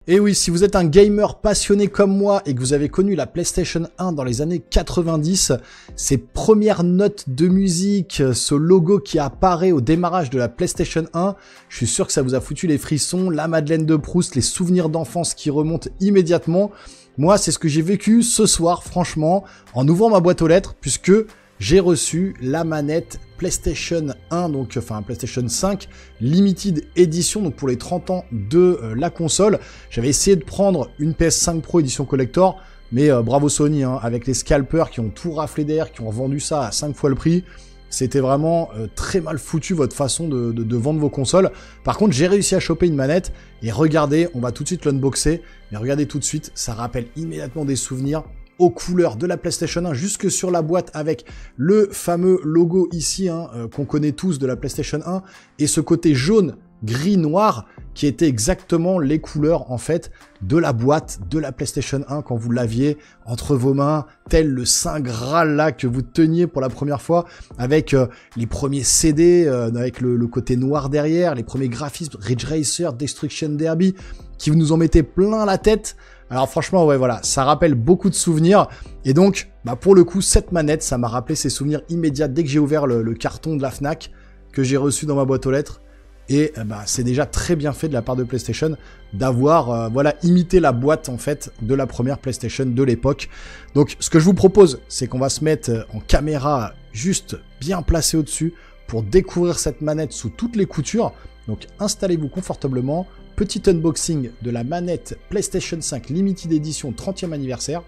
Et oui, si vous êtes un gamer passionné comme moi et que vous avez connu la PlayStation 1 dans les années 90, ces premières notes de musique, ce logo qui apparaît au démarrage de la PlayStation 1, je suis sûr que ça vous a foutu les frissons, la Madeleine de Proust, les souvenirs d'enfance qui remontent immédiatement. Moi, c'est ce que j'ai vécu ce soir, franchement, en ouvrant ma boîte aux lettres, puisque j'ai reçu la manette PlayStation 1, donc enfin PlayStation 5 Limited Edition, donc pour les 30 ans de la console. J'avais essayé de prendre une PS5 Pro édition collector, mais bravo Sony, hein, avec les scalpers qui ont tout raflé derrière, qui ont vendu ça à 5 fois le prix. C'était vraiment très mal foutu votre façon de vendre vos consoles. Par contre, j'ai réussi à choper une manette et regardez, on va tout de suite l'unboxer, mais regardez tout de suite, ça rappelle immédiatement des souvenirs aux couleurs de la PlayStation 1 jusque sur la boîte avec le fameux logo ici qu'on connaît tous de la PlayStation 1 et ce côté jaune, gris, noir qui était exactement les couleurs en fait de la boîte de la PlayStation 1 quand vous l'aviez entre vos mains, tel le Saint Graal là que vous teniez pour la première fois avec les premiers CD avec le côté noir derrière, les premiers graphismes Ridge Racer, Destruction Derby qui nous en mettaient plein la tête. Alors franchement, ouais, voilà, ça rappelle beaucoup de souvenirs. Et donc, bah pour le coup, cette manette, ça m'a rappelé ces souvenirs immédiats dès que j'ai ouvert le carton de la Fnac que j'ai reçu dans ma boîte aux lettres. Et bah, c'est déjà très bien fait de la part de PlayStation d'avoir voilà, imité la boîte en fait de la première PlayStation de l'époque. Donc, ce que je vous propose, c'est qu'on va se mettre en caméra juste bien placée au-dessus pour découvrir cette manette sous toutes les coutures. Donc, installez-vous confortablement. Petit unboxing de la manette PlayStation 5 Limited Edition 30e anniversaire.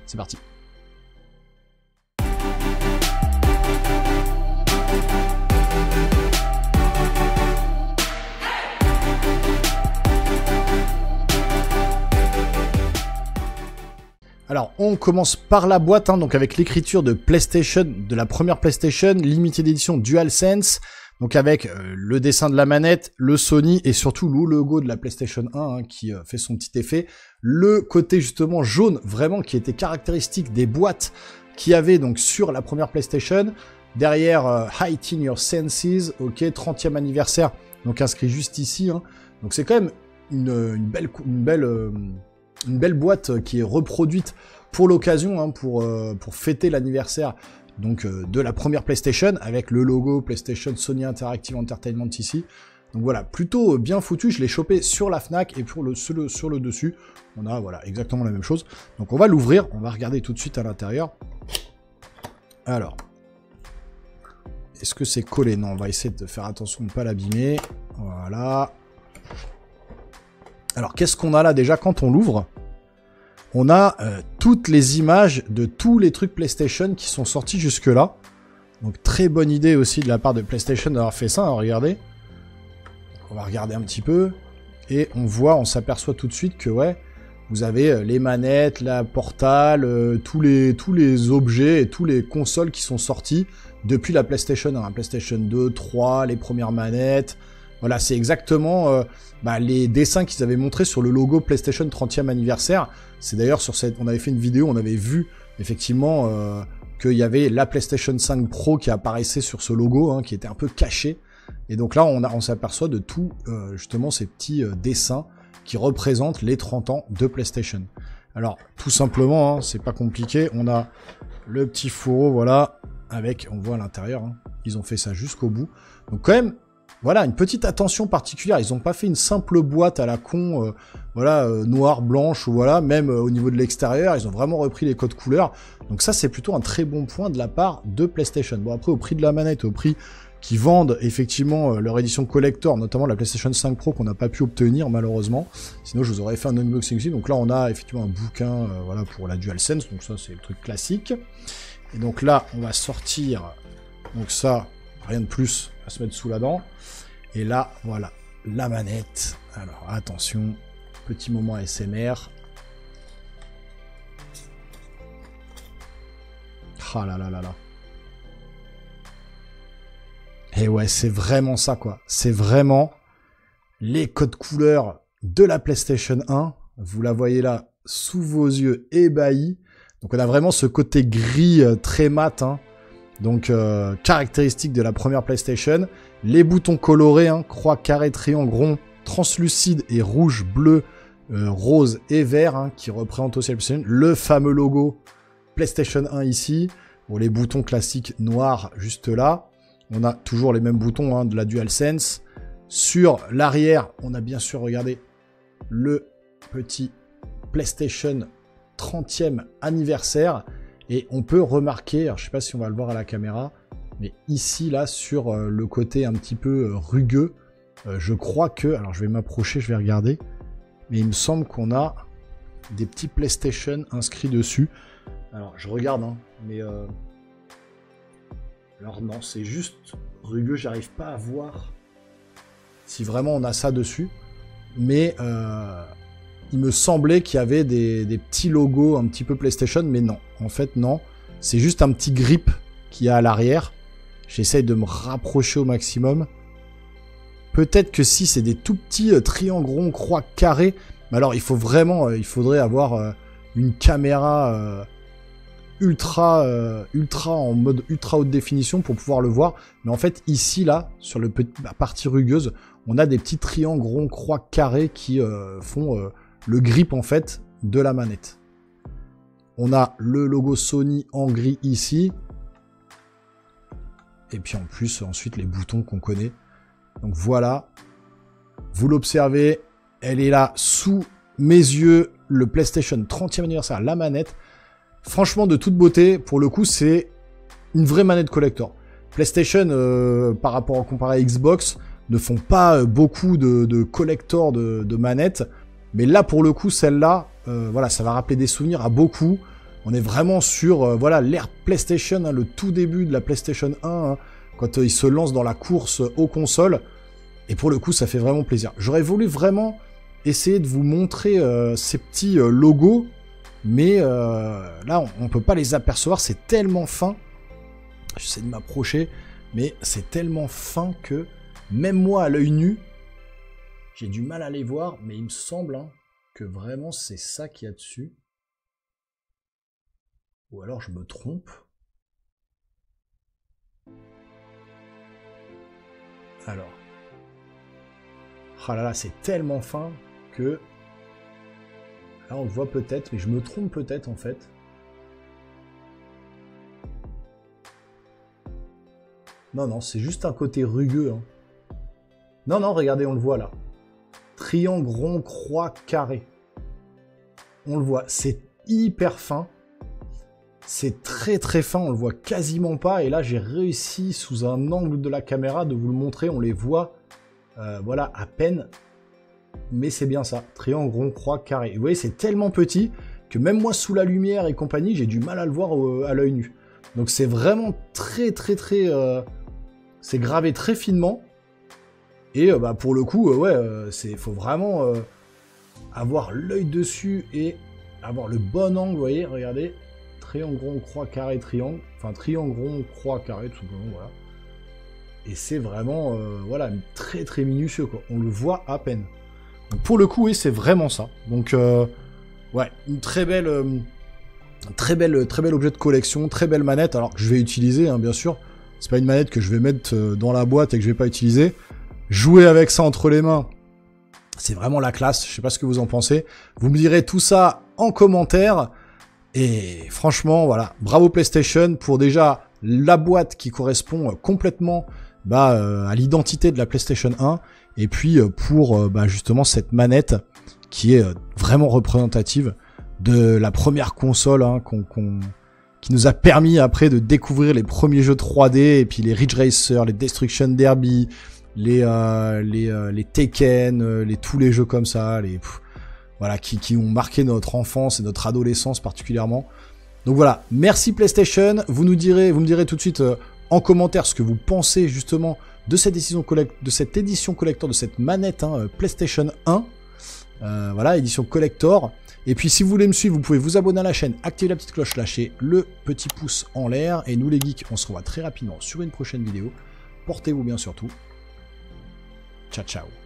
C'est parti. Alors, on commence par la boîte, donc avec l'écriture de PlayStation, de la première PlayStation Limited Edition DualSense. Donc avec le dessin de la manette, le Sony et surtout le logo de la PlayStation 1 qui fait son petit effet. Le côté justement jaune, vraiment qui était caractéristique des boîtes qu'il y avait donc sur la première PlayStation. Derrière, Heighten Your Senses, ok, 30e anniversaire, donc inscrit juste ici. Donc c'est quand même une belle boîte qui est reproduite pour l'occasion, pour fêter l'anniversaire donc de la première PlayStation, avec le logo PlayStation Sony Interactive Entertainment ici. Donc voilà, plutôt bien foutu, je l'ai chopé sur la Fnac, et sur le dessus, on a voilà exactement la même chose. Donc on va l'ouvrir, on va regarder tout de suite à l'intérieur. Alors, est-ce que c'est collé? Non, on va essayer de faire attention de ne pas l'abîmer. Voilà. Alors, qu'est-ce qu'on a là déjà quand on l'ouvre? On a toutes les images de tous les trucs PlayStation qui sont sortis jusque-là. Donc très bonne idée aussi de la part de PlayStation d'avoir fait ça, regardez. On va regarder un petit peu. Et on s'aperçoit tout de suite que ouais, vous avez les manettes, la Portal, tous les objets et tous les consoles qui sont sortis depuis la PlayStation 1. PlayStation 2, 3, les premières manettes. Voilà, c'est exactement les dessins qu'ils avaient montrés sur le logo PlayStation 30e anniversaire. C'est d'ailleurs on avait fait une vidéo, on avait vu effectivement qu'il y avait la PlayStation 5 Pro qui apparaissait sur ce logo, qui était un peu caché. Et donc là, on s'aperçoit de tout justement ces petits dessins qui représentent les 30 ans de PlayStation. Alors, tout simplement, c'est pas compliqué, on a le petit fourreau, voilà, avec, on voit à l'intérieur, ils ont fait ça jusqu'au bout. Donc quand même, voilà, une petite attention particulière. Ils n'ont pas fait une simple boîte à la con, noire, blanche, ou voilà, même au niveau de l'extérieur, ils ont vraiment repris les codes couleurs. Donc ça, c'est plutôt un très bon point de la part de PlayStation. Bon, après, au prix de la manette, au prix qu'ils vendent effectivement leur édition collector, notamment la PlayStation 5 Pro qu'on n'a pas pu obtenir malheureusement. Sinon, je vous aurais fait un unboxing ici. Donc là, on a effectivement un bouquin, voilà, pour la DualSense. Donc ça, c'est le truc classique. Et donc là, on va sortir. Donc ça, rien de plus à se mettre sous la dent. Et là, voilà, la manette. Alors, attention, petit moment ASMR. Ah là là là là. Et ouais, c'est vraiment ça, quoi. C'est vraiment les codes couleurs de la PlayStation 1. Vous la voyez là, sous vos yeux, ébahis. Donc, on a vraiment ce côté gris très mat, donc caractéristique de la première PlayStation. Les boutons colorés, croix, carré, triangle, rond, translucide et rouge, bleu, rose et vert, hein, qui représente aussi la PlayStation. Le fameux logo PlayStation 1 ici. Bon, les boutons classiques noirs juste là. On a toujours les mêmes boutons, hein, de la DualSense. Sur l'arrière, on a bien sûr, regardez, le petit PlayStation 30e anniversaire. Et on peut remarquer, alors je sais pas si on va le voir à la caméra, mais ici, là, sur le côté un petit peu rugueux, je crois que... Alors, je vais m'approcher, je vais regarder. Mais il me semble qu'on a des petits PlayStation inscrits dessus. Alors, je regarde, hein, mais... Alors non, c'est juste rugueux, j'arrive pas à voir si vraiment on a ça dessus. Mais il me semblait qu'il y avait des petits logos un petit peu PlayStation, mais non. En fait, non. C'est juste un petit grip qu'il y a à l'arrière. J'essaye de me rapprocher au maximum. Peut-être que si c'est des tout petits triangles ronds, croix, carrés. Mais alors, il faudrait avoir une caméra ultra en mode ultra haute définition pour pouvoir le voir. Mais en fait, ici, là, sur la partie rugueuse, on a des petits triangles ronds, croix, carrés qui font le grip, en fait, de la manette. On a le logo Sony en gris ici. Et puis en plus, ensuite, les boutons qu'on connaît. Donc voilà, vous l'observez, elle est là sous mes yeux, le PlayStation 30e anniversaire, la manette. Franchement, de toute beauté, pour le coup, c'est une vraie manette collector. PlayStation, par rapport à comparé à Xbox, ne font pas beaucoup de collector de manettes. Mais là, pour le coup, celle-là, voilà, ça va rappeler des souvenirs à beaucoup. On est vraiment sur voilà, l'ère PlayStation, hein, le tout début de la PlayStation 1, hein, quand ils se lancent dans la course aux consoles. Et pour le coup, ça fait vraiment plaisir. J'aurais voulu vraiment essayer de vous montrer ces petits logos, mais là, on peut pas les apercevoir, c'est tellement fin. J'essaie de m'approcher, mais c'est tellement fin que même moi, à l'œil nu, j'ai du mal à les voir, mais il me semble, hein, que vraiment c'est ça qu'il y a dessus. Ou alors je me trompe. Alors. Ah là là, c'est tellement fin que... Là, on le voit peut-être, mais je me trompe peut-être, en fait. Non, non, c'est juste un côté rugueux. Hein. Non, non, regardez, on le voit là. Triangle, rond, croix, carré. On le voit, c'est hyper fin. C'est très très fin, on le voit quasiment pas. Et là, j'ai réussi, sous un angle de la caméra, de vous le montrer. On les voit, voilà, à peine. Mais c'est bien ça. Triangle, rond, croix, carré. Et vous voyez, c'est tellement petit que même moi, sous la lumière et compagnie, j'ai du mal à le voir à l'œil nu. Donc c'est vraiment très très très... c'est gravé très finement. Et bah, pour le coup, ouais, faut vraiment avoir l'œil dessus et avoir le bon angle, vous voyez, regardez. Triangle, rond, croix, carré, triangle. Enfin, triangle, rond, croix, carré, tout simplement, voilà. Et c'est vraiment, voilà, très très minutieux, quoi. On le voit à peine. Donc, pour le coup, oui, c'est vraiment ça. Donc, ouais, une très bel objet de collection, très belle manette. Alors, que je vais utiliser, hein, bien sûr. C'est pas une manette que je vais mettre dans la boîte et que je vais pas utiliser. Jouer avec ça entre les mains, c'est vraiment la classe. Je sais pas ce que vous en pensez. Vous me direz tout ça en commentaire. Et franchement, voilà, bravo PlayStation pour déjà la boîte qui correspond complètement à l'identité de la PlayStation 1. Et puis pour justement cette manette qui est vraiment représentative de la première console, hein, qui nous a permis après de découvrir les premiers jeux 3D et puis les Ridge Racer, les Destruction Derby, les Tekken, tous les jeux comme ça, voilà, qui ont marqué notre enfance et notre adolescence particulièrement. Donc voilà, merci PlayStation. Vous me direz tout de suite en commentaire ce que vous pensez justement de cette édition collector, de cette manette, hein, PlayStation 1. Voilà, édition collector. Et puis si vous voulez me suivre, vous pouvez vous abonner à la chaîne, activer la petite cloche, lâcher le petit pouce en l'air. Et nous les geeks, on se revoit très rapidement sur une prochaine vidéo. Portez-vous bien surtout. Ciao, ciao.